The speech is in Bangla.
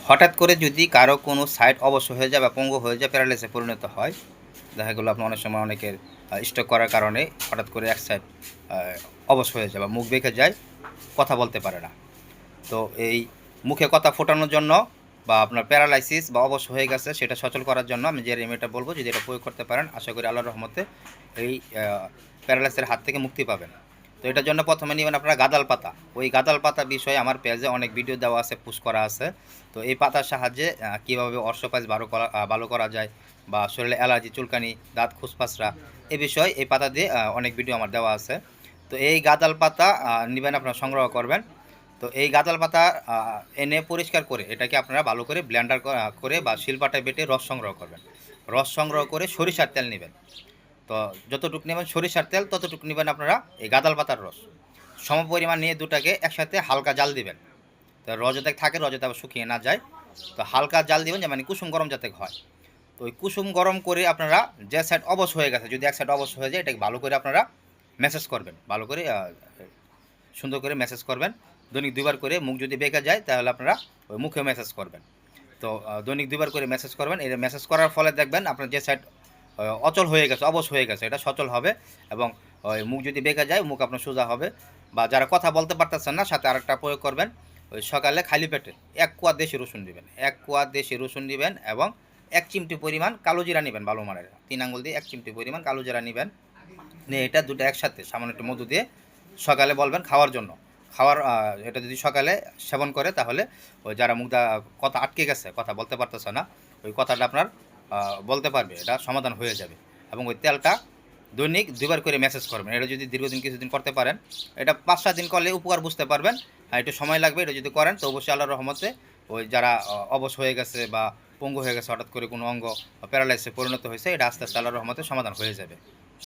হঠাৎ করে যদি কারো কোনো সাইড অবশ হয়ে যায় বা পঙ্গু হয়ে যায়, প্যারালাইসিসে পরিণত হয়, দেখা গেলো আপনার অনেক সময় অনেকের স্ট্রোক করার কারণে হঠাৎ করে এক সাইড অবশ হয়ে যায় বা মুখ বেঁকে যায়, কথা বলতে পারে না। তো এই মুখে কথা ফোটানোর জন্য বা আপনার প্যারালাইসিস বা অবশ হয়ে গেছে সেটা সচল করার জন্য আমি যে রেমেডিটা বলবো, যদি এটা প্রয়োগ করতে পারেন, আশা করি আল্লাহর রহমতে এই প্যারালাইসিসের হাত থেকে মুক্তি পাবেন। তো এটার জন্য প্রথমে নেবেন আপনারা গাঁদাল পাতা। ওই গাঁদাল পাতা বিষয়ে আমার পেজে অনেক ভিডিও দেওয়া আছে, পোস্ট করা আছে। তো এই পাতার সাহায্যে কীভাবে অর্শপাইস ভালো করা যায় বা শরীরে অ্যালার্জি, চুলকানি, দাঁত খুসপাসরা, এ বিষয়ে এই পাতা দিয়ে অনেক ভিডিও আমার দেওয়া আছে। তো এই গাঁদাল পাতা নেবেন, আপনারা সংগ্রহ করবেন। তো এই গাঁদাল পাতা এনে পরিষ্কার করে এটাকে আপনারা ভালো করে ব্লেন্ডার করে বা শিলপাটায় বেটে রস সংগ্রহ করবেন। রস সংগ্রহ করে সরিষার তেল নেবেন। তো যতটুকু নেবেন সরিষার তেল, ততটুকু নেবেন আপনারা এই গাঁদাল পাতার রস। সমপরিমাণ নিয়ে দুটাকে একসাথে হালকা জাল দিবেন। তো রস যাতে থাকে, রস যাতে আবার শুকিয়ে না যায়। তো হালকা জাল দিবেন, যে মানে কুসুম গরম যাতে হয়। তো ওই কুসুম গরম করে আপনারা যে সাইড অবশ হয়ে গেছে, যদি এক সাইড অবশ হয়ে যায়, এটাকে ভালো করে আপনারা ম্যাসেজ করবেন। ভালো করে সুন্দর করে ম্যাসেজ করবেন। দৈনিক 2 বার করে। মুখ যদি বেঁকে যায় তাহলে আপনারা ওই মুখে ম্যাসেজ করবেন। তো দৈনিক 2 বার করে ম্যাসেজ করবেন। এই ম্যাসেজ করার ফলে দেখবেন আপনার যে সাইড অচল হয়ে গেছে, অবশ হয়ে গেছে, এটা সচল হবে। এবং ওই মুখ যদি বেঁকে যায়, মুখ আপনার সোজা হবে। বা যারা কথা বলতে পারতেছেন না, সাথে আরেকটা প্রয়োগ করবেন। ওই সকালে খালি পেটে 1 কোয়া দেশি রসুন দিবেন। 1 কোয়া দেশি রসুন দিবেন এবং 1 চিমটি পরিমাণ কালো জিরা নেবেন, ভালো মানের 3 আঙ্গুল দিয়ে 1 চিমটি পরিমাণ কালো জিরা নেবেন। নিয়ে এটা দুটো একসাথে সামান্য একটু মধু দিয়ে সকালে বলবেন খাওয়ার জন্য। এটা যদি সকালে সেবন করে, তাহলে ওই যারা মুখটা কথা আটকে গেছে, কথা বলতে পারতেছে না, ওই কথাটা আপনার বলতে পারবে, এটা সমাধান হয়ে যাবে। এবং ওই তেলটা দৈনিক 2 বার করে ম্যাসেজ করবেন। এটা যদি দীর্ঘদিন কিছুদিন করতে পারেন, এটা 5-7 দিন করলে উপকার বুঝতে পারবেন। একটু সময় লাগবে। এটা যদি করেন তো অবশ্যই আল্লাহর রহমতে ওই যারা অবশ হয়ে গেছে বা পঙ্গু হয়ে গেছে, হঠাৎ করে কোনো অঙ্গ প্যারালাইসিসে পরিণত হয়েছে, এটা আস্তে আস্তে আল্লাহর রহমতে সমাধান হয়ে যাবে।